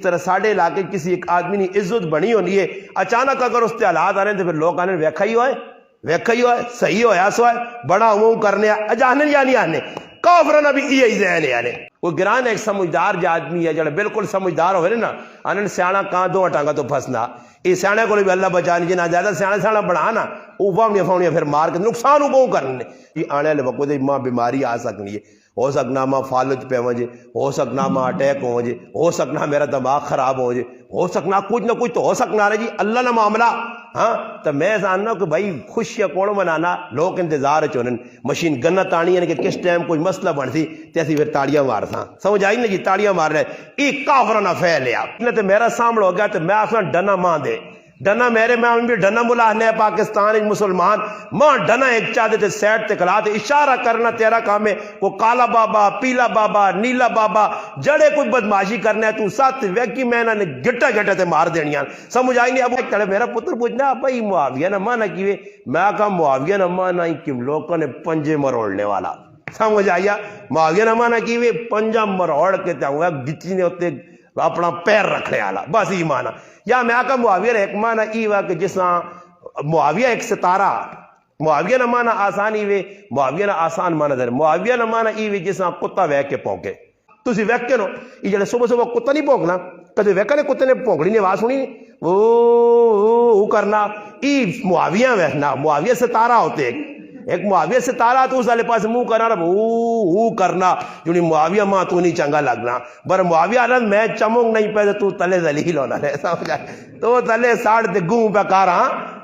طرح ساڑھے علاقے کسی ایک آدمی نے عزت بنی ہونی ہے، اچانک اگر اس تے حالات آ رہے ہیں تو پھر لوگ آنے ویکھا ہی ہوئے صحیح ہویا سو ہے بڑا ہوں کرنے اجانن یا نہیں آنے کافرانہ بھی یہی ذہن ہے آنے وہ گران ایک سمجھدار جو آدمی ہے جڑا بالکل سمجھدار ہوئے نا آنن سیانا کہاں دو ٹانگا تو پھسنا یہ سیانے کو بھی اللہ بچانی جی نہ زیادہ سیانا بڑھانا اوپاونیاں فاونیاں پھر مار کے نقصان ہو کرنے یہ آنے والے وقت ماں بیماری آ سکنی ہے، ہو سکنا ماں فالج پہ وجے، ہو سکنا ماں اٹیک ہو جے، ہو سکنا میرا دماغ خراب ہو جے، ہو سکنا کچھ نہ کچھ تو ہو سکنا رہے جی اللہ نہ معاملہ ہاں تو میں جاننا کہ بھائی خوشیاں کون منانا لوگ انتظار چونن مشین گنہ تانی ہے کہ کس ٹائم کوئی مسئلہ بن سی تے اسی پھر تاڑیاں مار ساں سمجھ آئی نا جی تاڑیاں مار رہے یہ کافرانہ پھیل لیا تو میرا سامنے ہو گیا تو میں آسان ڈنا ماں دے ڈنا میرے میں بھی ڈنا ملاحنے پاکستان مسلمان ماں ڈنا ایک چاہتے تھے سیٹ تے کلا تے اشارہ کرنا تیرا کام ہے وہ کالا بابا پیلا بابا نیلا بابا جڑے کوئی بدماشی کرنا ہے تو ساتھ ویکی میں نے گٹا گٹا تے مار دینیاں سمجھ آئی نہیں اب چلے میرا پتر پوچھنا بھائی معاویہ نہ مانا کیوے میں کہا معاویہ نہ مانا کہ لوگوں نے پنجے مروڑنے والا سمجھ آیا معاویہ نہ مانا کیوے پنجا مروڑ کے چاہوں گچی نے ہوتے اپنا پیر رکھنے والا بس یہ مانا یا میں آقا معاویہ ایک مانا ای وا کہ جساں معاویہ ایک ستارہ معاویہ نہ مانا آسانی وے معاویہ نہ آسان مانا در معاویہ نہ مانا ای وے جساں کتا ویک کے پونکے تسی ویک کے نو یہ جڑے صبح صبح کتا نہیں پونکنا کدے ویکا نے کتے نے پونکڑی نے آواز سنی او کرنا ای معاویہ ویکنا معاویہ ستارہ ہوتے ایک معاویہ ستارہ تو اس والے پاس منہ کرنا او کرنا جنہی معاویہ ماں تو نہیں چنگا لگنا بر معاویہ آنند میں چمونگ نہیں پہ تو تلے ذلیل ہونا رہے سمجھا تو تلے ساڑھ دے گوں پہ کارا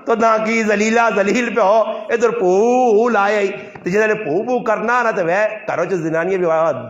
تو نہ کی ذلیلہ ذلیل پہ ہو ادھر پو لائے ہی تو جنہے پو کرنا نا تو وہ کرو جو زنانیہ بھی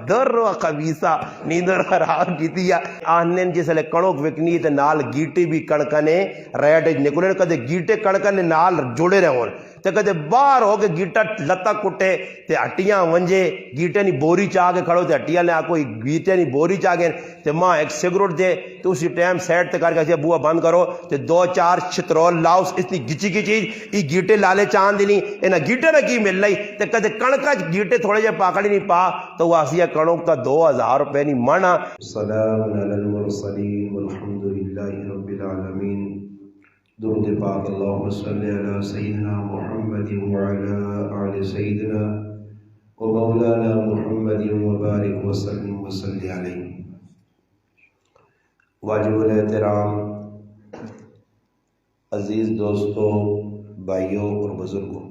در و خبیصہ نیندر خراب کیتی ہے آنن جس لئے کڑوک وکنی تے نال گیٹے بھی کڑکنے ریٹ نکلے کدے گیٹے کڑکنے نال جوڑے رہے ہون تے کدے باہر ہو کے گیٹا لتا کٹے تے ہٹیاں ونجے گیٹے نی بوری چاہ کے کھڑو تے ہٹیاں لے کوئی گیٹے نی بوری چاہ گئے تے ماں ایک سگریٹ دے تو اسی ٹائم سیٹ تے کر کے بوا بند کرو تے دو چار چھترول لاؤس اتنی گچی کی چیز یہ گیٹے لالے چاند دینی انہا گیٹے نہ کی مل لئی تے کدے کڑکا گیٹے تھوڑے جے پاکڑی نہیں پا تو وہ آسیہ کڑوک تا 2000 روپے نہیں مانا سلام علی المرسلین والحمدللہ رب العالمین درود پاک اللہم صلی علی سیدنا محمد وعلی آل سیدنا و مولانا محمد وبارک وسلم وصلی علیہ واجب الاحترام عزیز دوستوں بھائیوں اور بزرگوں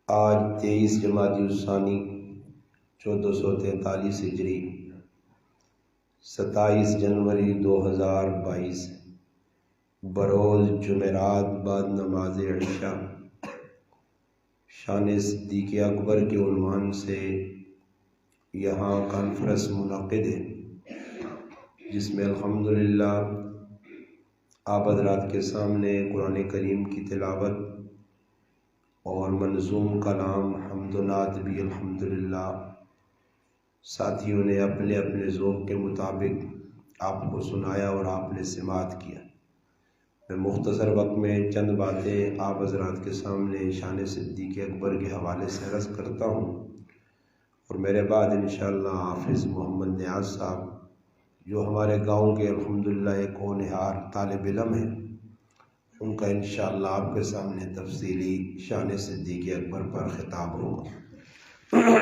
آج 23 جمادی الثانی 1443 ہجری 27 جنوری 2022 بروز جمعرات بعد نماز عشاء شان صدیق اکبر کے عنوان سے یہاں کانفرنس منعقد ہے جس میں الحمدللہ آپ حضرات کے سامنے قرآن کریم کی تلاوت اور منظوم کلام حمد و نعت بھی الحمدللہ ساتھیوں نے اپنے اپنے ذوق کے مطابق آپ کو سنایا اور آپ نے سماعت کیا۔ میں مختصر وقت میں چند باتیں آپ حضرات کے سامنے شان صدیق اکبر کے حوالے سے عرض کرتا ہوں اور میرے بعد انشاءاللہ حافظ محمد نیاز صاحب جو ہمارے گاؤں کے الحمدللہ ایک ہونہار طالب علم ہیں ان کا انشاءاللہ آپ کے سامنے تفصیلی شان صدیق اکبر پر خطاب ہوگا۔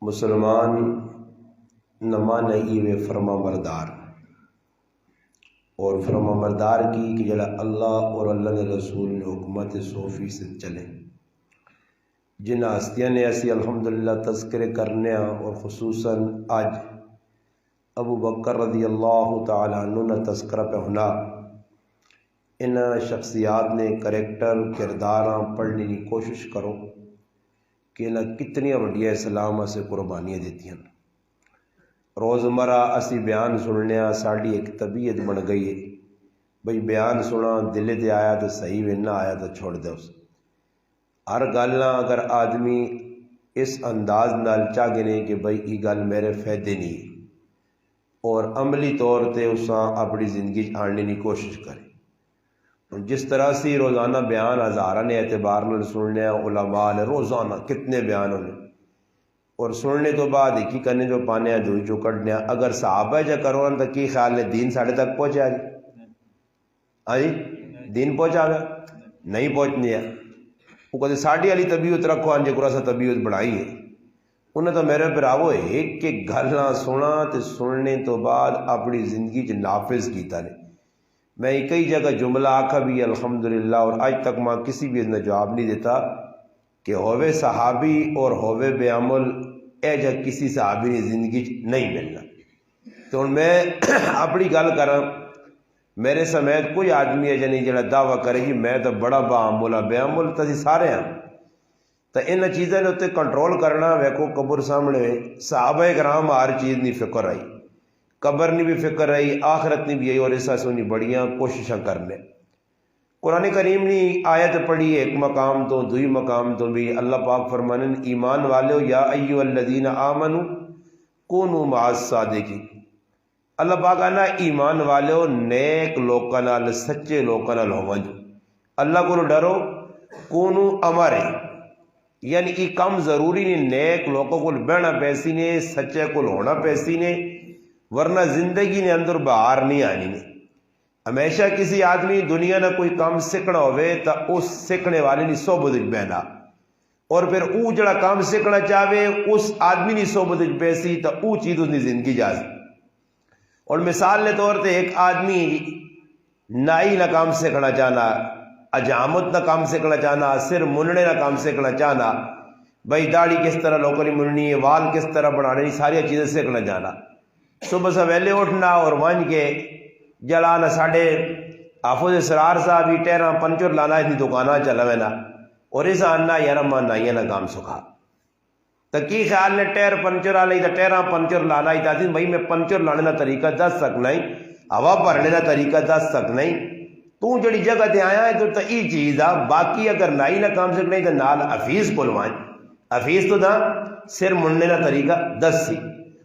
مسلمان نما نہیں وے فرما بردار اور فرما بردار کی کہ جڑا اللہ اور اللہ نے رسول نے حکمت 100% چلے جن ہستیاں نے ایسی الحمدللہ تذکرے کرنے اور خصوصاً آج ابو بکر رضی اللہ تعالیٰ عنہ نے تذکرہ پہ ہونا ان شخصیات نے کریکٹر کرداراں پڑھنے کی کوشش کرو کہ انہیں کتنی وڈیا اسلام سے قربانیاں دیتی ہیں۔ روزمرہ اسی بیان سننے ساڑی ایک طبیعت بن گئی ہے بھئی بیان سنا دل تے آیا تو صحیح وے نہ آیا تو چھوڑ دے اس ہر گل اگر آدمی اس انداز نال چاہ گنے کہ بھئی یہ گل میرے فائدے نہیں اور عملی طور تے اساں اپنی زندگی آننے کی کوشش کرے جس طرح سے روزانہ بیان ہزارہ نے اعتبار نال سننے علماء نے روزانہ کتنے بیان ہونے اور سننے تو بعد ایک ہی کرنے جو پانے دھوئی چو کٹنے اگر صحابہ جا کرو تو کی خیال نے دین ساڑھے تک پہنچا جی؟ ہاں جی دین پہنچا گیا نہیں پہنچنے ہے وہ کہتے ساڑھی والی طبیعت رکھو آنجے کو سا طبیعت بڑھائی ہے انہیں تو میرے براو ایک ایک گلنا سنا تو سننے تو بعد اپنی زندگی چ نافذ کیتا نے میں کئی جگہ جملہ آکھا بھی الحمدللہ اور آج تک ماں کسی بھی نے جواب نہیں دیتا کہ ہووے صحابی اور ہووے بے عمل اے جا کسی صحابی نے زندگی نہیں ملنا تو میں اپنی گل کراں میرے سمیت کوئی آدمی ہے جنہیں جڑا دعویٰ کرے گی میں تو بڑا با عمل بے عمل تو سارے ہیں تو ان چیزیں نے کنٹرول کرنا ویکو قبر سامنے صحابہ کرام ہر چیز نہیں فکر آئی قبر نہیں بھی فکر آئی آخرت نہیں بھی آئی اور ایسا سونی بڑیاں کوششاں کرنے قرآن کریم نے آیت پڑھی ایک مقام تو دوئی مقام تو بھی اللہ پاک فرمانن ایمان والے یا ایھا الذین آمنوا کونوا مع الصادقین اللہ پاک آنا ایمان والے نیک لوکاں نال سچے لوکاں نال ہوویں اللہ کو ڈرو کونو امرے یعنی یہ کم ضروری نہیں نیک لوگوں کو بہنا پیسی نے سچے کو ہونا پیسی نے ورنہ زندگی نے اندر باہر نہیں آنی نے ہمیشہ کسی آدمی دنیا نے کوئی کام سیکھنا ہوئے تو اس سیکھنے والے نے صحبت بہنا اور پھر او جڑا کام سیکھنا چاہے اس آدمی نے صحبت بیسی تو او چیز اس نے زندگی جا سی اور مثال کے طور پہ ایک آدمی نائی نہ کام سیکھنا چاہنا اجامت نہ کام سیکھنا چاہنا سر مننے نہ کام سیکھنا چاہنا بھائی داڑھی کس طرح لوگوں نے مننی ہے وال کس طرح بنانے ساری چیزیں سیکھنا چاہنا صبح سویلے اٹھنا اور ون کے جلانا ساڑھے حافظ اسرار صاحب ہی ٹہرا پنچر لانا اتنی دکانہ چلا وینا اور اس آنا یار ماں نائیاں نہ کام سکھا تو کی خیال نے ٹیر پنچر آ لئی تو ٹیرا پنچر لانا ہی چاہتی بھائی میں پنچر لانے کا طریقہ دس سکنا ہی ہوا بھرنے کا طریقہ دس سکنا ہی تو جڑی جگہ تے آیا ہے تو ای چیز آ باقی اگر نائی نہ کام سکنا ہی تو نال حفیظ بلوائیں حفیظ تو دا سر مننے کا طریقہ دس سی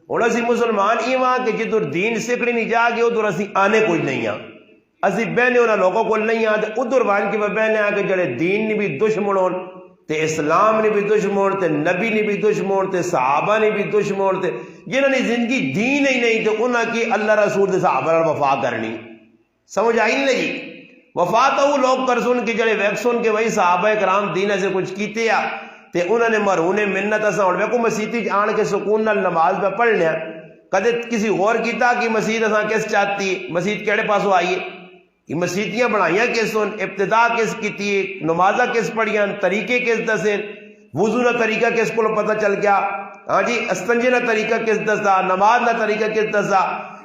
اور اسی مسلمان ای وہاں کہ جدر دین سکڑی نہیں جا گئے ادھر اسی آنے کوئی نہیں ہاں اسی بہنے انہاں لوگوں کو نہیں ہاں ادھر وان کی بہنے آ کے جڑے دین نے بھی دشمنوں تے اسلام نے بھی دشمن تے نبی نے بھی دشمن تے صحابہ نے بھی دشمن تے جنہوں نے زندگی دین ہی نہیں تو انہاں کی اللہ رسول دے صحابہ نال وفا کرنی سمجھ آئی نہیں لگی وفا تو وہ لوگ کر سن کے جڑے ویک سن کے وہی صحابہ کرام دین سے کچھ کیتے آ تے انہوں نے مرہونے منت اساں اور ویکو مسیتی آن کے سکون نال نماز پہ پڑھ لیا کدے کسی غور کیتا کہ مسجد اساں کس چاہتی ہے مسجد کیڑے پاسوں آئیے یہ مسیتیاں بنائیاں کس سن ابتدا کس کیتی نمازہ کس پڑھیاں طریقے کس دسیں وضو نہ طریقہ کس کو پتہ چل گیا ہاں جی استنجے نہ طریقہ کس دسا نماز نہ طریقہ کس دسا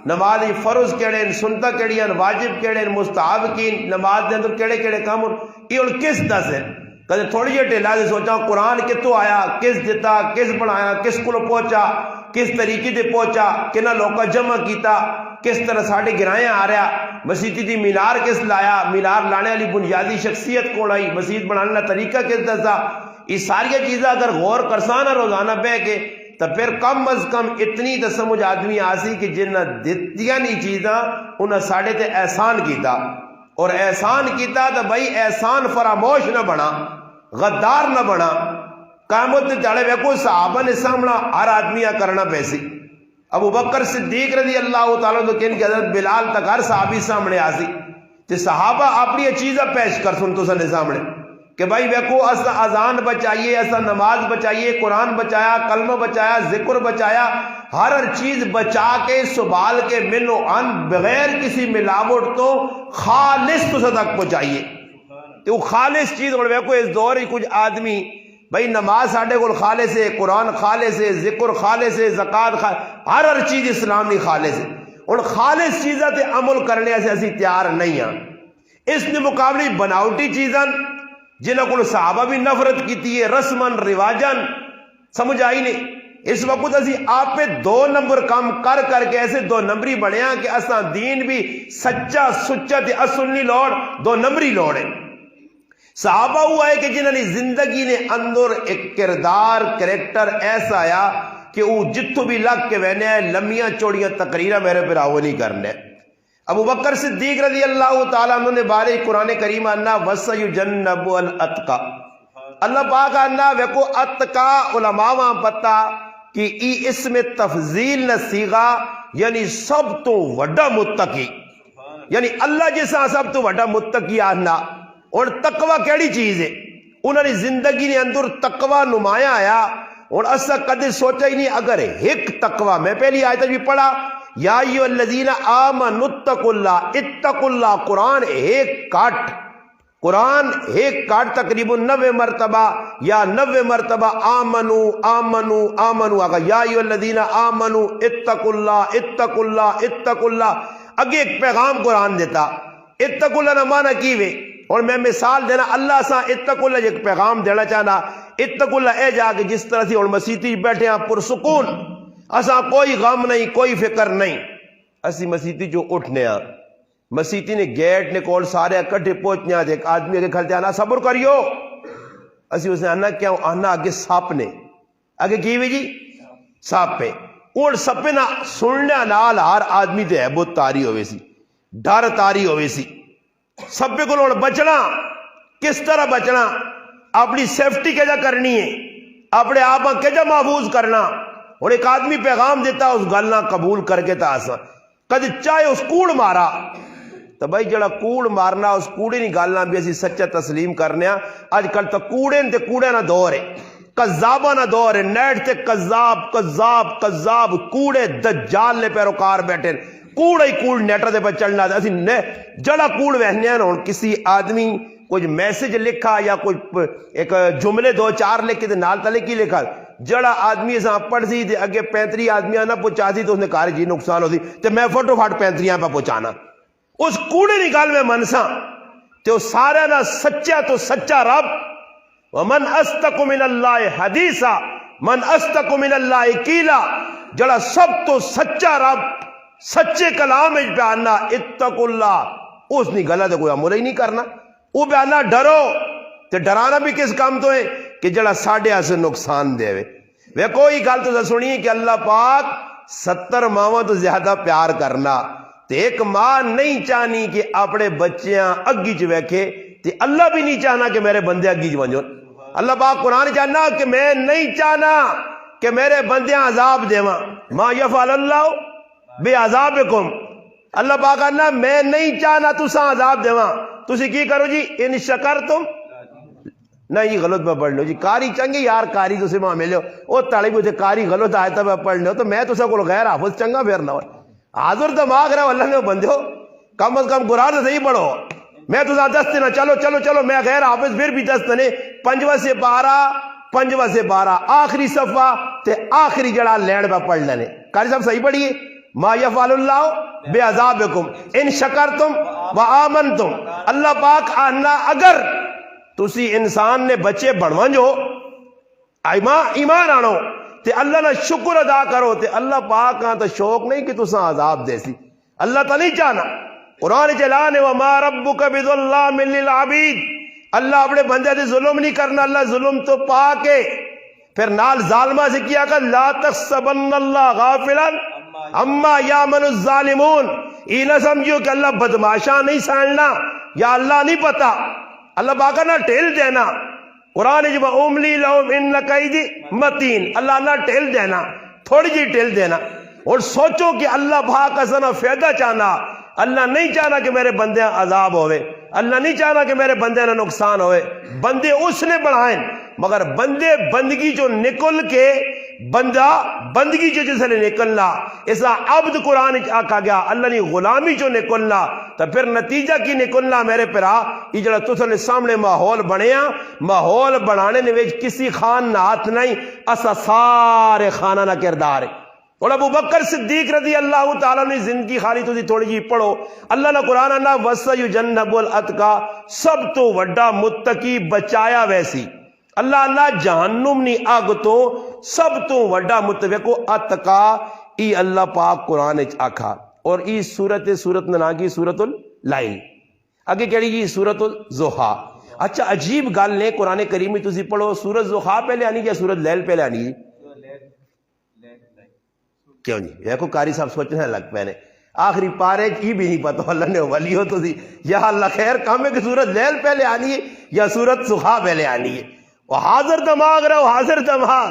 نماز فرض کیڑے سنتا کیڑیاں واجب کیڑے مستحب کی نماز دے اندر کیڑے کیڑے کام یہ کس دسیں کدے تھوڑی جی ٹھیلا سے سوچا قرآن کتوں آیا کس دیتا کس بنایا کس کو پہنچا کس طریقے سے پہنچا کنہ لوگا جمع کیتا کس طرح ساڑھے گرائیں آ رہا مسیدی دی مینار کس لایا مینار لانے والی بنیادی شخصیت کون آئی مسجد بنانے کا طریقہ کس دسا یہ ساری چیزیں اگر غور کرسانا روزانہ بہ کے تو پھر کم از کم اتنی تو سمجھ آدمی آسی کہ جنہ دتیاں نہیں چیزاں انہیں ساڑھے تے احسان کیتا اور احسان کیتا تو بھائی احسان فراموش نہ بنا غدار نہ بنا قیامت نے جاڑے ویکو صحابہ نے سامنا ہر آدمی کرنا پیسی ابو بکر صدیق رضی اللہ تعالیٰ تو کن کی حضرت بلال تک ہر صحابی سامنے آسی تے صحابہ اپنی چیزیں پیش کر سن تو سنے سامنے کہ بھائی ویکو اسا اذان بچائیے اسا نماز بچائیے قرآن بچایا کلمہ بچایا ذکر بچایا ہر چیز بچا کے سنبھال کے منو ان بغیر کسی ملاوٹ تو خالص تو تک پہنچائیے تو خالص چیز اور ویکو اس دور ہی کچھ آدمی بھائی نماز ساڑھے کو خالص ہے قرآن خالص ہے ذکر خالص ہے زکات ہر چیز اسلامی خالص ہے اور خالص چیزیں تے عمل کرنے سے اسی تیار نہیں ہیں اس نے مقابلی بناوٹی چیزاں جنہوں کو صحابہ بھی نفرت کی ہے رسمن رواجن سمجھ آئی نہیں اس وقت اسی آپ پہ 2 نمبر کام کر کے ایسے 2 نمبری بڑھے ہیں کہ اساں دین بھی سچا سچا تے اصل نہیں لوڑ 2 نمبری لوڑ ہے صحابہ ہوا ہے کہ جنہوں نے زندگی نے اندر ایک کردار کریکٹر ایسا آیا کہ وہ جتوں بھی لگ کے بہنے ہیں لمیاں چوڑیاں تقریرہ میرے پر آو نہیں کرنے ابو بکر صدیق رضی اللہ تعالیٰ عنہ نے بارے قرآن کریم آنا وَسَيُجَنَّبُ الْأَتْقَى اللہ پاک آنا ویکو اتقا علماء وہاں پتا کہ ای اس میں تفضیل نہ سیغا یعنی سب تو وڈا متقی، یعنی اللہ جیسا سب تو وڈا متقی آنا۔ اور تقوی کیڑی چیز ہے؟ انہوں نے زندگی نے اندر تقوی نمایاں آیا، اور اسا کدے سوچا ہی نہیں اگر ایک تقوی، میں پہلی آیت بھی پڑھا یا ایھا الذین آمنوا اتقوا اللہ، اتقوا اللہ، قرآن ایک کاٹ تقریباً 90 مرتبہ یا 90 مرتبہ آمنو آمنو آمنو آگا، یا ایھا الذین آمنوا اتقوا اللہ اتقوا اللہ اتقوا اللہ۔ اگے ایک پیغام قرآن دیتا، اتقوا اللہ نہ مانا کیوے، اور میں مثال دینا اللہ سا اتقوا اللہ ایک پیغام دینا چاہنا۔ اتقوا اللہ اے جا کے جس طرح سے اور مسیتی بیٹھے ہیں پرسکون، اسا کوئی غم نہیں کوئی فکر نہیں، اسی مسیتی جو اٹھنے ہیں، مسیتی نے گیٹ نے کول سارے اکٹھے پہنچنے ہیں، ایک آدمی اگے کھلتے آنا صبر کریو، اسی اس نے آنا کیا آنا آگے ساپ نے آگے کی ہوئی جی ساپ پہ، اور سپے نہ سننے نال ہر آدمی تے عیبت تاری ہوئے سی، ڈر تاری ہوئے سی، سپے کو لوڑ بچنا، کس طرح بچنا، اپنی سیفٹی کیجا کرنی ہے، اپنے آپ کیجا محفوظ کرنا۔ اور ایک آدمی پیغام دیتا اس گلنا قبول کر کے تا آسا، کد چاہے اس کوڑ مارا تو بھائی جڑا کوڑ مارنا اس کوڑے نہیں گالنا بھی اسی سچا تسلیم کرنے ہیں۔ آج کل تو کوڑے تے کوڑے نہ دور ہے، قذابہ نہ دور ہے، نیٹ تے قذاب قذاب قذاب کوڑے دجال نے پیروکار بیٹھے، کوڑا ہی کوڑ نیٹر دے پر چلنا دے، اسی جڑا کوڑ وہنے ہیں اور کسی آدمی کچھ میسج لکھا یا کچھ ایک جملے دو چار لکھ کے نال تلے کی لکھا، جڑا آدمی اساں پڑھ سی تے اگے 35 آدمیاں نہ پہنچا سی تو اس نے کہا جی نقصان ہو سی تے میں فوٹو فاٹ 35 پہ پہنچانا، اس کوڑے نکال میں منسا تے اس سارے نہ سچا تو سچا رب، ومن اصدق من اللہ حدیثا من اصدق من اللہ قیلا، جڑا سب تو سچا رب سچے کلام وچ بیاننا اتقوا اللہ، اس نے غلط کوئی عمل ہی نہیں کرنا، وہ بیاننا ڈرو تے ڈرانا بھی کس کام تو ہے کہ جڑا ساڈے اسے نقصان دے وے کوئی گل تو سنیے کہ اللہ پاک 70 ماواں تو زیادہ پیار کرنا تے ایک ماں نہیں چاہنی کہ اپنے بچیاں اگی چ ویکھے تے اللہ بھی نہیں چاہنا کہ میرے بندے اگی چ ونجو۔ اللہ پاک قرآن چاہنا کہ میں نہیں چاہنا کہ میرے بندیاں عذاب دیواں، ما یفعل اللہ بے عذابکم، اللہ پاک کہنا میں نہیں چاہنا تساں عذاب دیواں، تسی کی کرو جی ان شکرتم، نہیں غلط میں پڑھ لو جی، کاری چنگے یار کاری تسی ماں ملو، او تالی بھی کاری غلط آئے تو میں پڑھ لو تو میں تسا کو غیر حافظ چنگا پھر نہ ہو، حاضر دماغ رہا اللہ نے بندے ہو، کم از کم قرآن سے صحیح پڑھو، میں تسا دست نہ چلو چلو چلو میں غیر حافظ پھر بھی دست نے 5 سے 12 آخری صفحہ تے آخری جڑا لینڈ پہ پڑھ لینے، قاری صاحب صحیح پڑھیے، ما یفعل اللہ بے عذابکم ان شکرتم و آمنتم، اللہ پاک آنا اگر تسی انسان نے بچے بڑھوان جو ایمان آنو تے اللہ نے شکر ادا کرو تے اللہ پاک آن تو شوق نہیں کہ تساں عذاب دے سی، اللہ تا نہیں چاہنا۔ قرآن چلانے وما ربک بظلام للعبید، اللہ اپنے بندے سے ظلم نہیں کرنا، اللہ ظلم تو پاک ہے۔ پھر نال ظالمہ سے کیا کہ لا تحسبن اللہ غافلا اما یعمل الظالمون، یہ نہ سمجھو کہ اللہ بدماشاں نہیں ساننا یا اللہ نہیں پتا، اللہ پاک نہ ٹھیل دینا، قرآن جب املی لہم ان قیدی متین، اللہ نہ ٹھیل دینا، تھوڑی جی ٹھیل دینا، اور سوچو کہ اللہ پاک کا فائدہ چاہنا، اللہ نہیں چاہنا کہ میرے بندے عذاب ہوئے، اللہ نہیں چاہنا کہ میرے بندے نہ نقصان ہوئے، بندے اس نے بڑھائیں مگر بندے بندگی جو نکل کے بندہ بندگی جو جس نے نکلنا، ایسا عبد قرآن آکھا گیا اللہ نے غلامی جو نکلنا، تو پھر نتیجہ کی نکلنا میرے پرا یہ جڑا تسا نے سامنے ماحول بنیا، ماحول بنانے نے ویج کسی خان نہ ہاتھ نہیں، اسا سارے خانہ نہ کردار ہے۔ اور ابو بکر صدیق رضی اللہ تعالیٰ نے زندگی خالی تو تھوڑی جی پڑھو، اللہ نے قرآن انا وَسَيُجَنَّبُ الْأَتْقَى، سب تو وڈا متقی بچایا ویسی، اللہ اللہ جہنم نی آگ تو سب تو وڈا متقی کو اتقا، ای اللہ پاک قرآن آکھا، اور ای سورت نناگی سورت اللیل، اگے کہڑی جی سورت الضحیٰ۔ اچھا عجیب گل نے قرآن کریم میں تسی پڑھو سورت ضحیٰ پہلے آنی یا سورت لیل پہلے آنی جی؟ کیوں جی دیکھو قاری صاحب سوچنے لگ پہ نے آخری پارے کی بھی نہیں پتا اللہ نے ولی ہو تو سی یا اللہ خیر کام ہے کہ سورت لیل پہلے آنی ہے یا سورت ضحیٰ پہلے آنی ہے، وہ حاضر دماغ رہو حاضر دماغ،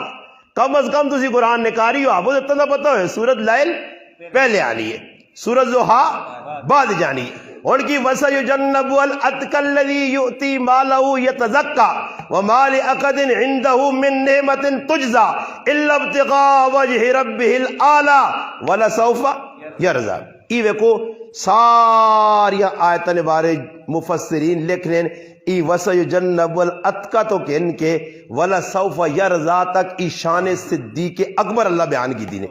کم از کم تسی قرآن نکاری ہو، آپ کو اتنا پتہ ہے سورت لیل پہلے آنی ہے، سورت ضحیٰ بعد جانی ہے۔ ان کی وَسَيُجَنَّبُ الْأَتْقَى الَّذِي يُؤْتِي مَالَهُ يَتَزَكَّى وَمَا لِأَحَدٍ عِندَهُ مِن نِّعْمَةٍ تُجْزَىٰ إِلَّا ابْتِغَاءَ وَجْهِ رَبِّهِ الْأَعْلَىٰ وَلَسَوْفَ يَرْضَىٰ۔ ای ویکو ساری آیتن بارے مفسرین لکھ رہے ہیں، ای وَسَيُجَنَّبُ الْأَتْقَى تو کہ ان کے وَلَسَوْفَ يَرْضَىٰ تک ای شان صدیق اکبر اللہ بیان کی دی نے۔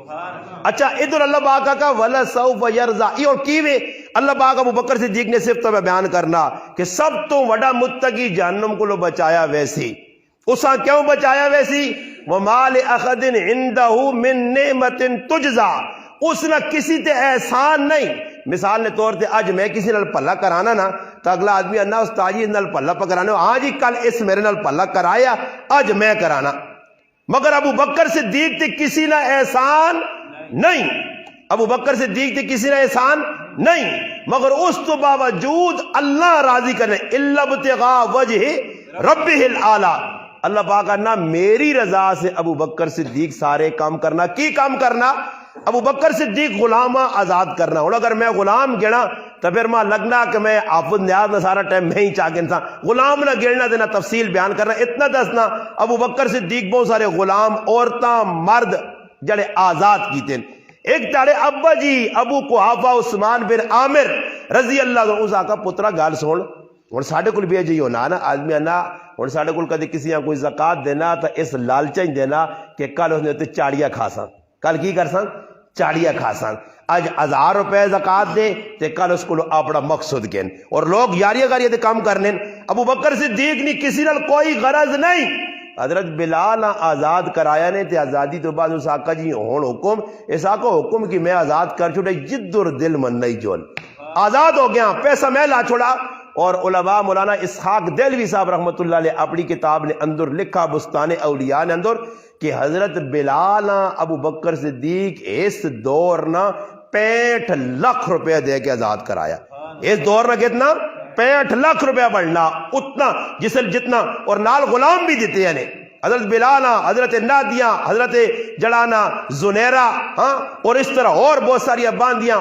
اچھا ادھر اللہ پاک کا وَلَسَوْفَ يَرْضَىٰ ای اور کیوے اللہ پاک ابو بکر صدیق نے صرف تو بیان کرنا کہ سب تو وڈا متقی جہنم کو لو بچایا ویسی، اسا کیوں بچایا ویسی؟ وَمَا لِأَحَدٍ عِندَهُ مِن نِّعْمَةٍ تُجْزَىٰ، اس نہ کسی تے احسان نہیں۔ مثال نے طور تے اج میں کسی نال پلا کرانا نا تو اگلا آدمی انا استاد جی نال پلا پکرانے ہاں جی کل اس میرے نال پلا کرایا اج میں کرانا، مگر ابو بکر صدیق تے کسی نہ احسان نہیں، ابو بکر صدیق تے کسی نہ احسان نہیں، مگر اس تو باوجود اللہ راضی کرنے الا ابتغاء وجہ ربہ الاعلی، اللہ پاک نہ میری رضا سے ابو بکر صدیق سارے کام کرنا۔ کی کام کرنا؟ ابو بکر صدیق غلامہ آزاد کرنا۔ اور اگر میں غلام گنا تو پھر ماں لگنا کہ میں حافظ نیاز نہ سارا ٹائم میں ہی چاہ کے انسان غلام نہ گرنا دینا تفصیل بیان کرنا، اتنا دسنا ابو بکر صدیق بہت سارے غلام عورتاں مرد جڑے آزاد کیتے ہیں۔ ایک تاڑے ابا جی ابو قحافہ عثمان بن عامر رضی اللہ عنہ اس آقا پترا گال سن اور ساڑھے کل بھی جی ہونا نا آدمی انا اور ساڑھے کل کدے کسی کوئی زکاة دینا تو اس لالچہ ہی دینا کہ کل اس نے تے چاڑیا کھاساں، کل کی کرساں چاڑیا کھاساں، آج 1000 روپے زکاة دے تے کل اس کو اپنا مقصد گین اور لوگ یاریہ گاریہ تے کام کرنے۔ ابو بکر صدیق نہیں کسی نال کوئی غرض نہیں، حضرت بلال آزاد کرایا نے تے آزادی تو بعد اس آقا جی ہون حکم اس آقا حکم کی میں آزاد کر چھوڑے جد اور دل من نہیں جول آزاد ہو گیا، پیسہ میں لا چھوڑا۔ اور علماء مولانا اسحاق دہلوی صاحب رحمۃ اللہ علیہ اپنی کتاب نے اندر لکھا بستان اولیاء نے اندر کہ حضرت بلال ابو بکر صدیق اس دور نہ 65 لاکھ روپے دے کے آزاد کرایا، اس دور نہ کتنا 65 لاکھ روپے بڑھنا اتنا جسل جتنا، اور نال غلام بھی دیتے ہیں حضرت بلالا، حضرت نادیہ، حضرت جڑانا زنیرہ، ہاں اور اس طرح اور بہت ساری باندیاں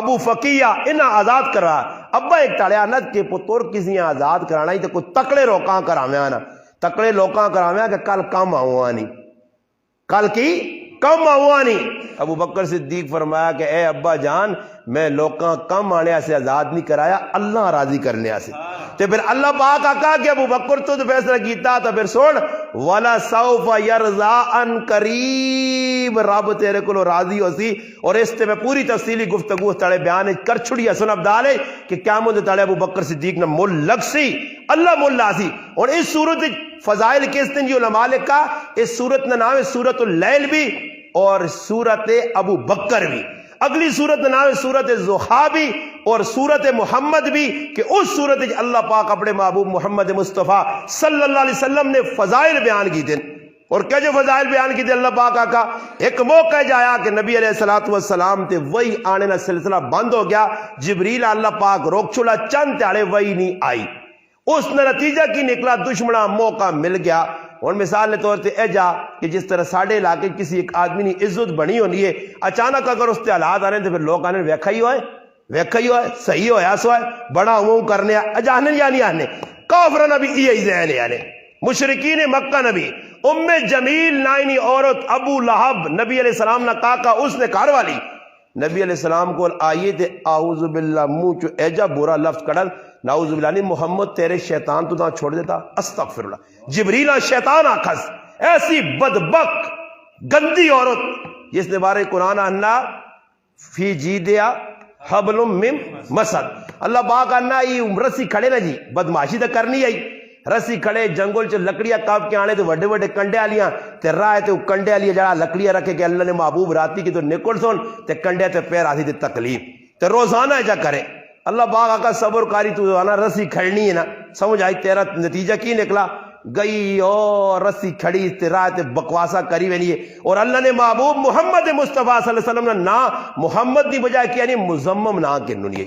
ابو فقیہ انہاں آزاد کرا۔ ابا ایک تاڑیا ند کے پتر کسی آزاد کرانا ہی تو کوئی تکڑے روکاں کراویں نا، تکڑے لوکاں کراویں کہ کل کم آوانی، کل کی کم آوانی۔ ابو بکر صدیق فرمایا کہ اے ابا جان میں لوکاں کم آنے سے آزاد نہیں کرایا، اللہ راضی کرنے سے۔ تو پھر اللہ پاک آقا کہ ابو بکر تو فیصلہ کیتا تو پھر سوڑ وَلَسَوْفَ يَرْضَىٰ عَنْ قَرِيبٍ، رب تیرے کو راضی ہو سی۔ اور اس تے میں پوری تفصیلی گفتگو تڑے بیان کر چھڑی حسن عبدالے کہ قیامت تڑے ابو بکر صدیق نے مل لگ سی، اللہ مل لاسی۔ اور اس صورت فضائل کس دن جو علماء لکھا اس صورت نے نام ہے سورت اللیل بھی اور سورت ابو بکر بھی، اگلی سورت کا نام ہے سورت ضحیٰ بھی اور سورت محمد بھی، کہ اس سورت اللہ پاک اپنے محبوب محمد مصطفیٰ صلی اللہ علیہ وسلم نے فضائل بیان کی دیں۔ اور کیا جو فضائل بیان کی دیں اللہ پاک آقا ایک موقع جایا کہ نبی علیہ السلام تے وہی آنے نہ سلسلہ بند ہو گیا، جبریل اللہ پاک روک چھوڑا، چند تیارے وہی نہیں آئی، اس نے نتیجہ کی نکلا دشمنہ موقع مل گیا۔ اور مثال کے طور پہ اے جا کہ جس طرح ساڑھے علاقے کسی ایک آدمی نے عزت بنی ہونی ہے، اچانک اگر اس تے حالات آ رہے ہیں تو پھر لوگ آنے ویکھا ہی ہوئے صحیح ہویا سو ہے بڑا ہوں کرنے اجاہنے یا نہیں آنے کافرہ نبی یہ ذہن ہے مشرکین مکہ نبی ام جمیل نائنی عورت ابو لہب نبی علیہ السلام نے کہا اس نے کار والی نبی علیہ السلام کو آئیے تے اعوذ باللہ منہ چو ایجا برا لفظ کڑل نعوذ باللہ نہیں محمد تیرے شیطان تو چھوڑ دیتا استغفر اللہ جبریل شیطان آکھس ایسی بدبک گندی عورت جس نے بارے قرآن اللہ فی جیدیا حبل من مسد اللہ پاک انہا یہ رسی کھڑے نا جی بدماشی تو کرنی ہے رسی کھڑے جنگل چ لکڑیاں کاپ کے آنے تو وڈے وڈے کنڈے آلیاں تے راہ تے کنڈے آلیاں جڑا لکڑیاں رکھے کہ اللہ نے محبوب راتی کی تو نکل سن تے کنڈے تے پیر آتی تے تکلیف تے روزانہ جا کرے اللہ پاک آقا صبر کاری تو آنا رسی کھڑنی ہے نا سمجھ آئی تیرا نتیجہ کی نکلا گئی اور رسی کھڑی تے راہ تے بکواسا کری وینی ہے اور اللہ نے محبوب محمد مصطفیٰ صلی اللہ علیہ وسلم نے نا محمد دی بجائے کیا نہیں مزمم نا کننی ہے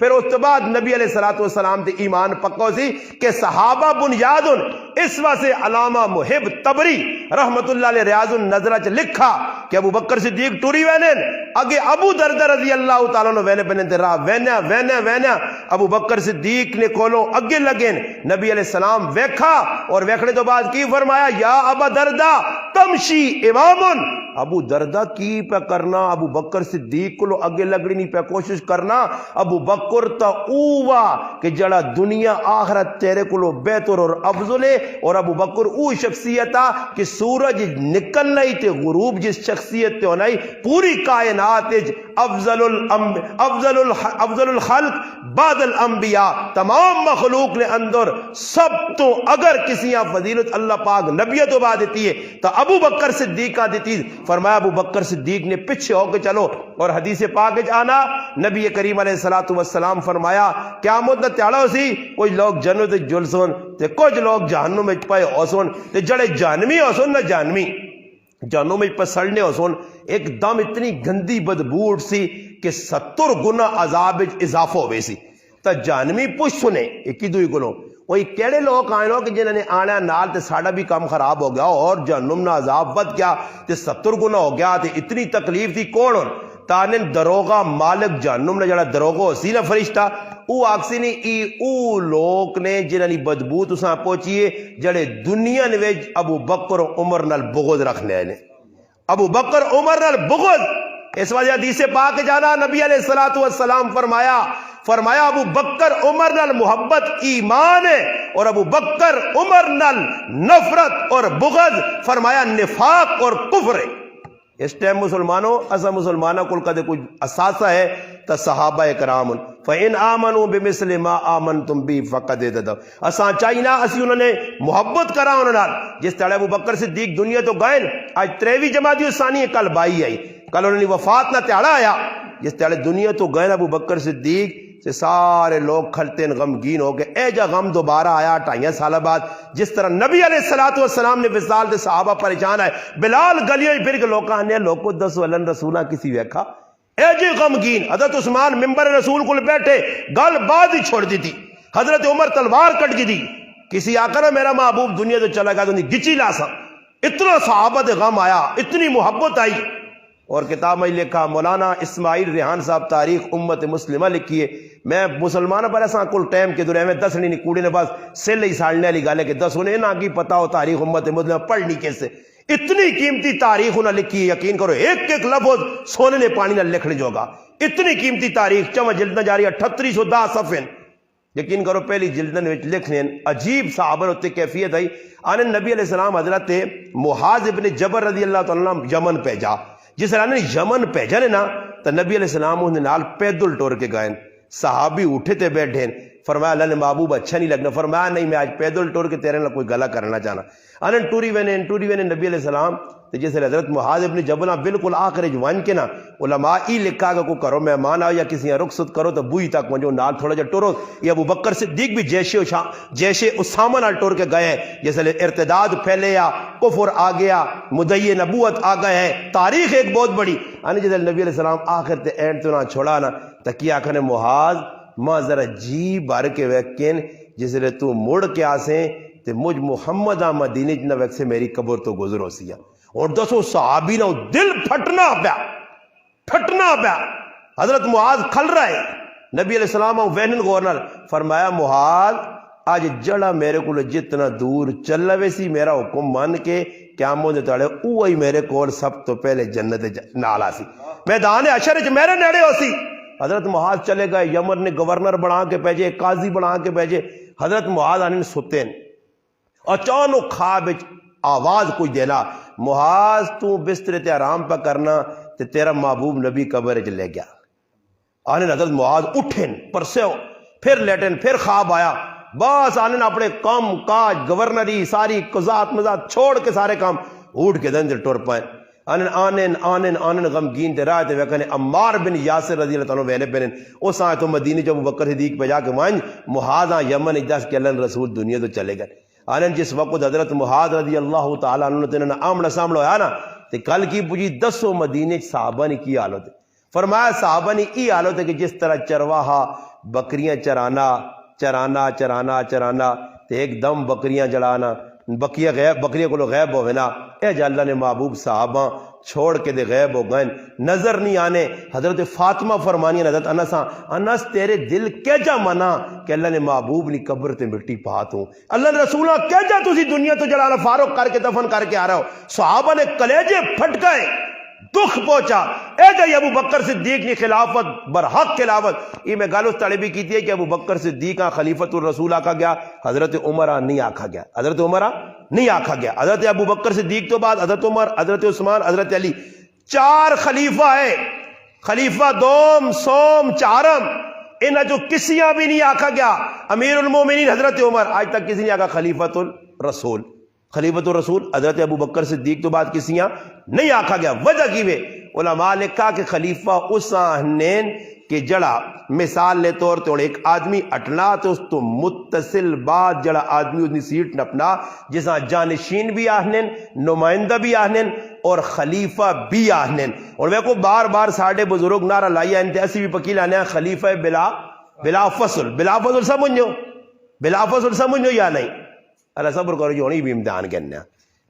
پھر اس تو بعد نبی علیہ الصلوۃ والسلام تے ایمان پکو سی کہ صحابہ بنیاد اس واسطے علامہ محب تبری رحمت اللہ علیہ ریاض النظرہ چ لکھا کہ ابو بکر صدیق ٹوری وینن اگے ابو دردہ رضی اللہ تعالیٰ عنہ وینے پنے تے راہ وینا ابو بکر صدیق نے کولوں اگے لگین نبی علیہ السلام ویکھا اور ویکھنے تو بعد کی فرمایا یا ابا دردہ تمشی امامن ابو دردہ کی پہ کرنا ابو بکر صدیق کو اگے لگڑی نہیں پہ کوشش کرنا ابو بکر تا اوہ کہ جڑا دنیا آخرت تیرے کو بہتر اور افضل ہے اور ابو بکر او شخصیتا کہ سورج نکل نہیں تے غروب جس شخصیت تے ہونائی پوری کائنات افضل الخلق بعد الانبیاء تمام مخلوق نے اندر سب تو اگر کسی فضیلت اللہ پاک نبیت و بعد دیتی ہے تو ابو بکر صدیقہ دیتی فرمایا ابو بکر صدیق نے پیچھے ہو کے چلو اور حدیث پاک جانا نبی کریم علیہ الصلوۃ والسلام فرمایا قیامت نہ تیڑا ہو سی کوئی لوگ جنت جلسون تے کچھ لوگ جہنم میں پائے ہوسون تے جڑے جہنمی ہوسون نہ جہنمی جہنم میں پسڑنے ہوسون ایک دم اتنی گندی بدبو اٹھ سی کہ 70 گنا عذاب اضافہ ہوئے سی تا جہنمی پوچھ سنے ایک ہی دوئی گلوں وہی کیڑے لوگ آئے ہو کہ جنہوں نے آنا نال تے ساڑا بھی کام خراب ہو گیا اور جہنم نہ عذاب بد گیا تے 70 گنا ہو گیا تے اتنی تکلیف تھی کون ہون تانن دروغہ مالک جہنم نے جڑا دروغہ ہو سی نا فرشتہ او آکسی نہیں ای او لوگ نے جنہوں نے بدبو تو ساں پہنچیے جڑے دنیا نویج ابو بکر و عمر نال بغض رکھنے آئے ابو بکر عمر نال بغض اس وجہ حدیث پاک جانا نبی علیہ الصلوۃ والسلام فرمایا ابو بکر عمر نال محبت ایمان ہے اور ابو بکر عمر نال نفرت اور بغض فرمایا نفاق اور کفر ہے اس ٹائم مسلمانوں اسا مسلمانوں کل کدے کوئی اثاثہ ہے تا صحابہ کرام فَإِنْ آمَنُوا بِمِثْلِ مَا آمَنْتُمْ بِهِ فَقَدْ اهْتَدَوْا اساں چاہینا اسی انہوں نے محبت کرا انہوں نال جس طرح ابو بکر صدیق دنیا تو گئے آج 23 جمادی ثانی ہے کل 22 آئی کل انہوں نے وفات نہ تیڑا آیا جس طرح دنیا تو گئے ابو بکر صدیق سے سارے لوگ کھلتے غمگین ہو گئے اے جا غم دوبارہ آیا 2.5 سال بعد جس طرح نبی علیہ الصلوۃ والسلام نے وصال دے صحابہ پریشان ہے بلال گلیوں پھر کے لوگ کہنے لوگوں دسو اللہ رسولہ کسی ویکھا اے جی غمگین حضرت عثمان ممبر رسول کو بیٹھے گل بعد ہی چھوڑ دی تھی حضرت عمر تلوار کٹ دی کسی آ کر میرا محبوب دنیا تو چلا گیا تو گچی لاسا اتنا صحابہ دے غم آیا اتنی محبت آئی اور کتاب میں لکھا مولانا اسماعیل ریحان صاحب تاریخ امت مسلمہ لکھیے میں مسلمانوں پر ایسا کل ٹائم کے دورے میں 10 نہیں کوڑے نے بس سل ہی ساڑنے والی گالے کہ 10 انہیں نہ کی پتا ہو تاریخ امت مسلمہ پڑھنی کیسے اتنی قیمتی تاریخ انہیں لکھی یقین کرو ایک ایک لفظ سونے نے پانی نہ لکھنے جوگا اتنی قیمتی تاریخ چمہ جلدنا جاری 3810 صفحے یقین کرو پہلی جلدن وچ لکھنے عجیب صحابہ ہوتے کیفیت ہے آنے نبی علیہ السلام حضرت معاذ ابن جبل رضی اللہ تعالیٰ عنہ یمن بھیجا جس طرح نے یمن بھیجا نے نا تو نبی علیہ السلام انہیں نال پیدل ٹور کے گئے صحابی اٹھے تے بیٹھے فرمایا اللہ نے محبوب اچھا نہیں لگنا فرمایا نہیں میں آج پیدل ٹور کے تیرے نال کوئی گلا کرنا چاہنا انہوں ٹوری وینے نبی علیہ السلام تو جیسے حضرت معاذ ابن جبل بالکل آخر جوان کے نا علماء ای لکھا کہ کوئی کرو مہمان آؤ یا کسی یہاں رخصت کرو تو بوئی تک مجھو نال تھوڑا جا ٹورو یا ابو بکر صدیق بھی جیش اسامہ نال ٹور کے گئے جیسے ارتداد پھیلے یا کفر آ گیا مدعی نبوت آ گئے ہیں تاریخ ایک بہت بڑی آنے جیسے نبی علیہ السلام آخر تے اینڈ تو نہ چھوڑا نا تکیہ کھنے معاذ ماں ذرا جی بار کے ویکین جیسے تو مڑ کے آسیں تے مجھ محمد مدینے جنہ ویک سے میری قبر تو گزر ہو سیا اور دسو صحابی نہ دل پھٹنا پیا حضرت معاذ کھل رہا ہے نبی علیہ السلام وینن گورنر فرمایا معاذ آج جڑا میرے کو جتنا دور چل رہے سی میرا حکم مان کے قیاموں دے تاڑے اوہی میرے کول سب تو پہلے جنت نالا سی میدان حشر وچ میرے نیڑے ہو سی حضرت معاذ چلے گئے یمن نے گورنر بنا کے بھیجے قاضی بنا کے بھیجے حضرت معاذ آنے ستے اچانک خواب آواز کوئی دینا معاذ تو بستر تے آرام پہ کرنا تے تیرا محبوب نبی قبر چ لے گیا آنے حضرت معاذ اٹھن پرسے ہو پھر لیٹن پھر خواب آیا بس آنے اپنے کام کاج گورنری ساری قضات مزات چھوڑ کے سارے کام اٹھ کے دن ٹر پائے آنن غمگین دے رہا تے وکنے عمار بن یاسر رضی اللہ تعالیٰ ویلے پہنن اس آئے تو مدینی جو ابو بکر صدیق پہ جا کے وانج معاذ یمن اجاز کے اللہ رسول دنیا تو چلے گئے آنن جس وقت حضرت معاذ رضی اللہ تعالیٰ عنہ نے آمنا سامنا ہویا نا تے کل کی پوچھی 10 مدینے صحابہ نے کی حالت ہے فرمایا صحابہ نے ای حالت ہے کہ جس طرح چرواہا بکریاں چرانا چرانا چرانا چرانا تے ایک دم بکریاں جڑانا بکریاں کو غیب ہوئے نا، اے جا اللہ نے محبوب صحابہ چھوڑ کے دے غیب ہو گئے، نظر نہیں آنے۔ حضرت فاطمہ فرمانی حضرت انس تیرے دل کیا جا منا کہ اللہ نے محبوب نی قبر تے مٹی پات ہوں، اللہ نے رسولہ کیا جا تسی دنیا تو جلالا فاروق کر کے دفن کر کے آ رہا ہو۔ صحابہ نے کلیجے پھٹ گئے، دکھ پہنچا، اے جائی ابو بکر صدیق نے خلافت برحق خلافت۔ یہ میں گالو تڑے بھی کیتی ہے کہ ابو بکر صدیق خلیفت الرسول آکھا گیا، حضرت عمرہ نہیں آکھا گیا، حضرت عمرہ نہیں آکھا گیا۔ حضرت ابو بکر صدیق تو بعد حضرت عمر، حضرت عثمان، حضرت علی، 4 خلیفہ ہے، خلیفہ دوم سوم چارم، انہاں جو کسیاں بھی نہیں آکھا گیا۔ امیر المومنین حضرت عمر، آج تک کسی نے آکھا خلیفت الرسول، خلیفت الرسول حضرت ابو بکر صدیق تو بعد کسیاں نہیں آکھا گیا۔ وجہ کی وے علماء نے کہا کہ خلیفہ اس آہنین کہ جڑا مثال لے طور تے ایک آدمی اٹنا تو اس تو متصل بعد جڑا آدمی اتنی سیٹ نپنا، جساں جانشین بھی آہنین، نمائندہ بھی آہنین اور خلیفہ بھی آہنین۔ اور میں کو بار بار ساڑھے بزرگ نعرہ لائیا انتے اسی بھی پکی لانے ہیں خلیفہ بلا فصل، بلا فصل سمجھو، بلا فصل سمجھو یا نہیں؟ اللہ صبر کرو جی، ہونی بھی امتحان کرنا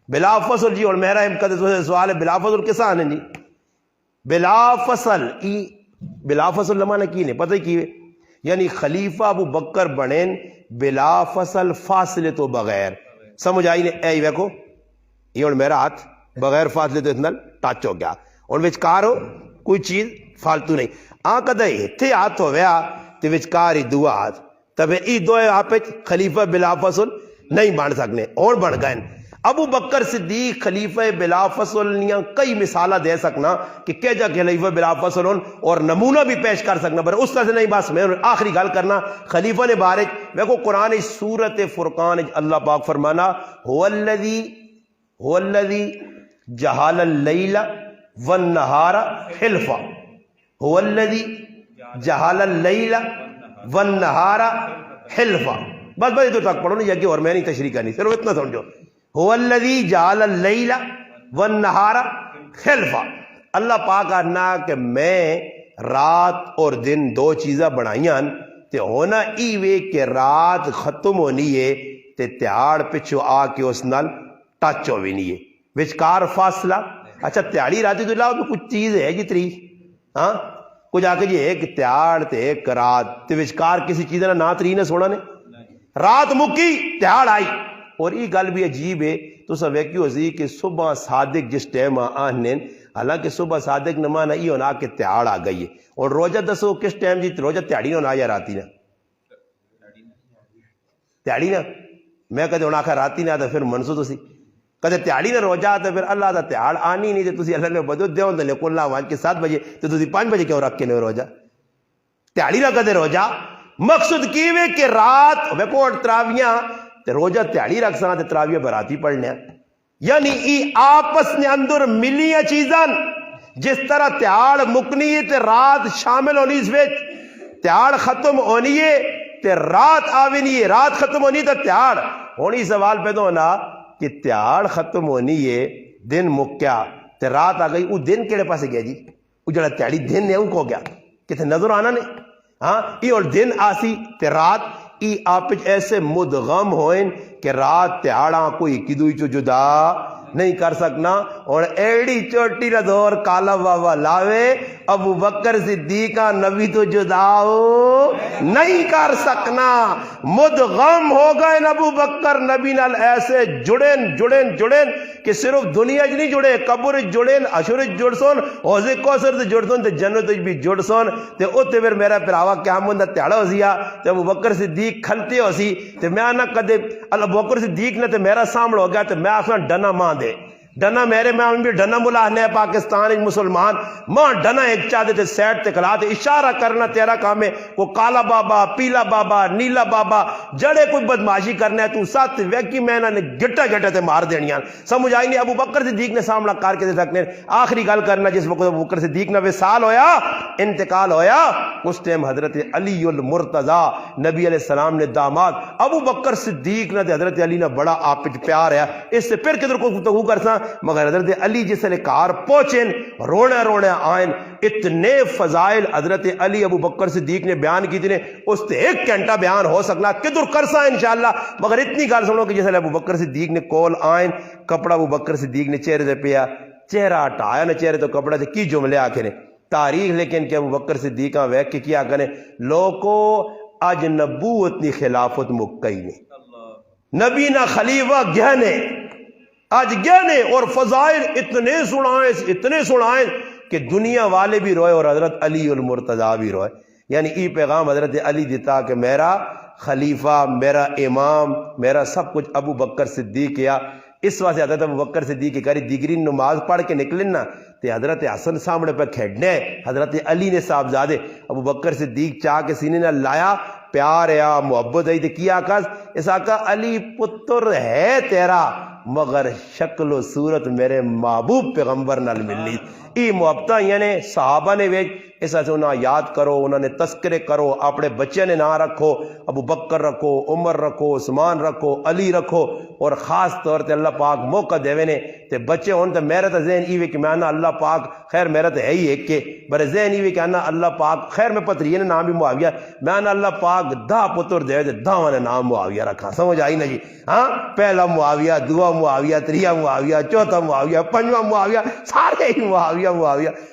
بلا فصل جی۔ اور میرا سوال ہے بلا فصل کس آنے جی؟ بلا فصل بلا فصل لمانا کی نہیں پتہ کی ہے، یعنی خلیفہ ابو بکر بنین بلا فصل فاصلے تو بغیر، سمجھ آئی نہیں؟ اے ویکو یہ اور میرا ہاتھ بغیر فاصلے تو اتنا ٹچ ہو گیا، اور وچکار ہو کوئی چیز فالتو نہیں، کدے اتنے ہاتھ ہو گیا تو وچکار ہی دعا ہاتھ، تب ای دو آپ خلیفہ بلا فصل نہیں بن سکنے، اور بن گئے۔ ابو بکر صدیق خلیفہ بلا فصل نیاں کئی مثالہ دے سکنا کہ کیا جا خلیفہ بلا فصل اور نمونہ بھی پیش کر سکنا، پر اس طرح سے نہیں، بس میں آخری گل کرنا خلیفہ نے بارج دیکھو قرآن سورت فرقان اللہ پاک فرمانا هو الذی جعل اللیل والنہار خلفا، هو الذی جعل اللیل والنہار خلفا، بس یہ تو تک پڑھو نہیں جاگے، اور میں نہیں تشریح کرنی، صرف اتنا سمجھو، هو الذی جعل اللیل والنہار خلفا۔ اللہ پاک آنا کہ میں رات اور دن 2 چیزاں بنائیاں تے ہونا ای وے کہ رات ختم ہونی ہے تے تیاڑ پچھو آ کے اس نال ٹچ ہو بھی نہیں ہے، وچکار فاصلہ۔ اچھا تیاڑی راتی تو اللہ کچھ چیز ہے جی تری، ہاں کچھ آ کے جی ایک تیاڑ تے ایک رات تے وچکار کسی چیز نہ تری نے سونا نے، رات مکی تیاڑ آئی۔ اور یہ گل بھی عجیب ہے تو سب ویکیو ہوسی کہ صبح صادق جس ٹائم آنے، حالانکہ صبح صادق نمانا یہ ہونا کہ تیاڑ آ گئی ہے، اور روزہ دسو کس ٹائم جی؟ روزہ تیاڑی نہ ہونا یا راتی نہ؟ تیاڑی نہ، میں کدے ہونا آخر راتی نہ آتا پھر منسو تو سی، کدے تیاڑی نہ روزہ آتا پھر اللہ دا تیاڑ آنی نہیں تے تسی اللہ نے بدو دے ہوندے لے کلا وان کے 7 بجے تو تسی 5 بجے کیوں رکھ کے نے روزہ؟ تیاڑی نہ کدے روزہ، مقصد کی وے کہ رات ویکو تراویاں تے روزہ تیاڑی رکھ سنا تے تراویہ براتی پڑھنے، یعنی ای آپس نے اندر ملیاں چیزاں، جس طرح تیاڑ مکنی ہے تے رات شامل ہونی، اس وچ تیاڑ ختم ہونی ہے تے رات آونی ہے، رات ختم ہونی تے تیاڑ ہونی۔ سوال پیدا ہونا کہ تیاڑ ختم ہونی ہے، دن مکیا تے رات آ گئی، وہ دن کیڑے پاسے گیا جی؟ وہ جڑا تیاڑی دن ہے وہ کو گیا کتے نظر آنا نے؟ ہاں یہ اور دن آسی تے رات ای آپ ایسے مدغم ہوئیں کہ رات تیاڑاں کوئی کدوئی چو جدا نہیں کر سکنا۔ اور ایڑی چوٹی نہ دور کالا بابا لاوے ابو بکر صدیقہ نبی تو جدا ہو نہیں کر سکنا، مدغم ہو گئے ابو بکر نبی نال ایسے جڑیں کہ صرف دنیا ج نہیں جڑے، قبر جڑیں، اشور جڑ سون، حوض کوثر تے جڑ سون تے جنت بھی جڑ سون تے اوتے پھر میرا پراوا قیامت دا تیاڑا ہو سیا تے ابو بکر صدیق کھلتے ہو سی تے میں نہ کدے ابو بکر صدیق نے تے میرا سامنے ہو گیا تے میں آخنا ڈنا ماں دے ڈنا، میرے میں بھی ڈنا ملاحنے پاکستان مسلمان ماں ڈنا ایک چاہتے تھے سیٹ تے کھلا تے اشارہ کرنا تیرا کام ہے، وہ کالا بابا پیلا بابا نیلا بابا جڑے کوئی بدماشی کرنا ہے تو ساتھ ویکی میں نے گٹا تے مار دینیاں، سمجھ آئی نہیں؟ ابو بکر صدیق نے سامنا کر کے دے سکنے۔ آخری گل کرنا جس وقت ابو بکر صدیق نے وصال ہویا، انتقال ہویا، اس ٹائم حضرت علی المرتضی نبی علیہ السلام نے داماد ابو بکر صدیق نے حضرت علی نے بڑا آپ پیار ہے، اس سے پھر کدھر کو گفتگو کرساں مگر حضرت علی جس لے کار پہنچیں رونے رونے آئیں اتنے فضائل حضرت علی ابو بکر صدیق نے بیان کی تھی اس تے 1 گھنٹہ بیان ہو سکنا کدھر کرسا انشاءاللہ، مگر اتنی گال سنو کہ جس لے ابو بکر صدیق نے کول آئیں کپڑا ابو بکر صدیق نے چہرے دے پیا، چہرہ ہٹایا نہ چہرے تو کپڑا سے کی جملے آکھے نے تاریخ لیکن کہ ابو بکر صدیق ویک کے کیا کرنے لوگوں آج نبوت نی خلافت مکئی نہیں، نبی نہ خلیفہ گہنے آج گہنے اور فضائل اتنے سنائیں کہ دنیا والے بھی روئے اور حضرت علی المرتضیٰ بھی روئے. یعنی ای پیغام حضرت علی دیتا کہ میرا خلیفہ، میرا امام، میرا سب کچھ ابو بکر صدیق کیا. اس واسطے حضرت ابو بکر صدیق کی کری دیگری نماز پڑھ کے نکلن نا تے حضرت حسن سامنے پہ کھیڑنے حضرت علی نے صاحبزادے ابو بکر صدیق چاہ کے سینے نہ لایا، پیار یا محبت ہے کیا کس اس آقا علی پتر ہے تیرا مگر شکل و صورت میرے محبوب پیغمبر نال ملنی. ای محبتہ یعنی صحابہ نے ویج اس سے انہیں یاد کرو، انہوں نے تذکرے کرو، اپنے بچے نے نہ رکھو، ابو بکر رکھو، عمر رکھو، عثمان رکھو، علی رکھو، اور خاص طور تے اللہ پاک موقع دے نے تے بچے ہون تے میرے تے ذہن ایوے کہ میں آنا اللہ پاک خیر میرے تے ہے ہی ایک کے برے ذہن ایوے کہ آنا اللہ پاک خیر میں پتریے نے نام بھی معاویہ، میں آنا اللہ پاک 10 پتر دے دے 10 نے نام معاویہ رکھا. سمجھ آئی نا جی؟ ہاں پہلا معاویہ، دوسرا معاویہ، تیسرا معاویہ، چوتھا معاویہ، پنجواں معاویہ، سارے ہی معاویہ.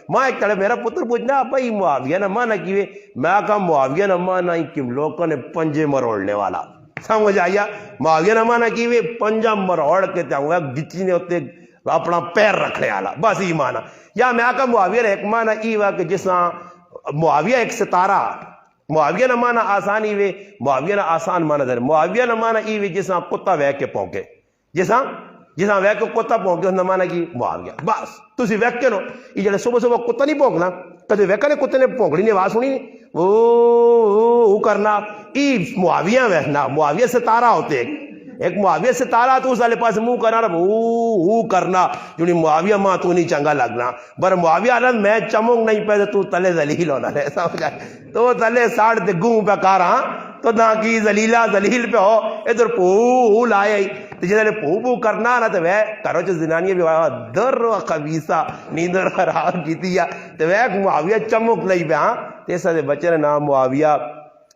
ماں ایک تڑے میرا پتر پوچھنا ابا ہی معاویہ نہ مانا کیوے، میں کہا معاویہ نہ مانا ہی کہ لوگوں نے پنجے مروڑنے والا. سمجھ آیا؟ معاویہ نہ مانا کیوے پنجا مروڑ کے تاؤں گچی نے ہوتے اپنا پیر رکھنے والا، بس ہی مانا. یا میں کہا معاویہ ایک مانا ای وا کہ جس معاویہ ایک ستارہ، معاویہ نہ مانا آسان ای وے، معاویہ نہ آسان مانا در، معاویہ نہ مانا ای وے جساں کتا وے کے پونکے، جساں وے کے کتا پونکے اس نہ مانا کی معاویہ. بس تسی وے کے نو یہ جڑے صبح صبح کتا نہیں پونکنا، کدے وے نے کتے نے پونکڑی نے آواز سنی او کرنا، ای معاویہ ویسنا. معاویہ ستارہ ہوتے ایک معاویہ ستارہ تو اس والے پاس منہ کرنا او کرنا جو معاویہ ماں تو نہیں چنگا لگنا، بر معاویہ عالم میں چمک نہیں پہ تو تلے ذلیل ہونا ہے. سمجھا؟ تو تلے ساڑھ تے گوں پہ کارا تو نہ کی ذلیل پہ ہو ادھر پو لائے ہی تو جنہوں نے پو کرنا نا تو وہ کرو چو زنانیہ بھی در و خبیصہ نیندر خراب کیتی ہے تو وہ معاویہ چمک نہیں پہ. ہاں تیسا دے بچے نے نام معاویہ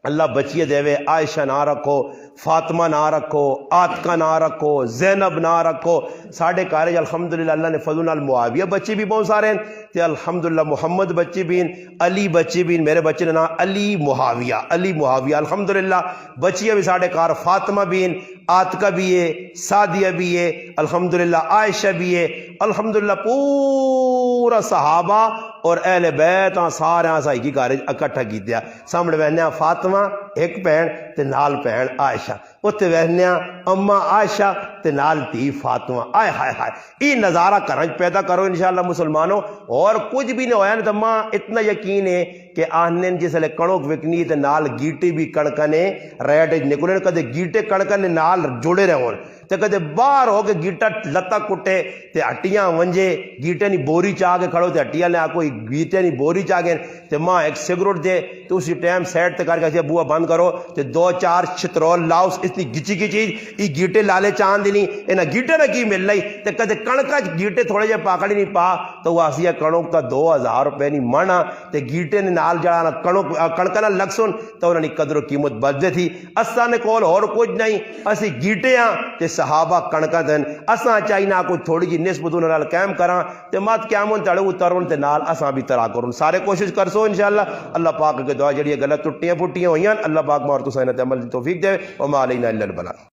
اللہ بچیے دے وے، عائشہ نہ رکھو، فاطمہ نہ رکھو، عاتقہ نہ رکھو، زینب نہ رکھو. ساڑھے کارج الحمدللہ اللہ نے فضل معاویہ بچے بھی بہت سارے ہیں تے الحمدللہ محمد بچے بھی ہیں، علی بچے بھی ہیں. میرے بچے نے نام علی معاویہ الحمدللہ. بچیاں بھی ساڑھے کار فاطمہ بھی ہیں، عاتقہ بھی ہے، سعدیہ بھی ہے الحمدللہ، عائشہ بھی ہے الحمدللہ. پورا صحابہ اور اہل بیت سارے سائی کی کارج اکٹھا کی دیا. سامنے بہنے فاطمہ ایک بہن تے نال بہن عائشہ، اتنے بہنے اما عائشہ تے نال تھی فاطمہ. آئے ہائے ہائے ای نظارہ کرنج پیدا کرو انشاءاللہ مسلمانوں. اور کچھ بھی نہیں ہویا نا تو ماں اتنا یقین ہے کہ آہنے جس لے کڑک وکنی تے نال گیٹے بھی کڑکنے ریٹ نکلے، کدے گیٹے کڑکنے نال جڑے رہے ہون تے کدے باہر ہو کے گیٹا لتا کٹے تے ہٹیاں ونجے گیٹے نی بوری چاہ کے کھڑو تے ہٹیاں لے کوئی گیٹے نی بوری چاہ گئے تے ماں ایک سگریٹ دے تو اسی ٹائم سیٹ تے کر کے بوا بند کرو تے 2-4 چھترول لاؤس اتنی گچی کی چیز ای گیٹے لالے چاند دینی انہا گیٹے نہ کی مل لئی تے کدے کڑکا گیٹے تھوڑے جے پاکڑی نہیں پا تو وہ آسیہ کڑک تا 2000 روپے نہیں مانا تے گیٹے نے نال جڑانا کڑکنا لگ سن تو انہوں نے قدر و قیمت بجدے تھی. اساں نے کول اور کچھ نہیں، اسی گیٹے ہاں تے صحابہ کڑکا دن. اساں چاہینا کوئی تھوڑی جی نسبت انہوں نے قائم کراں تے مات قیامون تڑے اترون تے نال اساں بھی ترا کرون. سارے کوشش کر سو انشاءاللہ. اللہ پاک کے دعا جڑی غلط ٹٹیاں پھٹیاں ہوئیاں اللہ پاک مار تو سینت عمل توفیق دے. وما علینا الا البلاغ.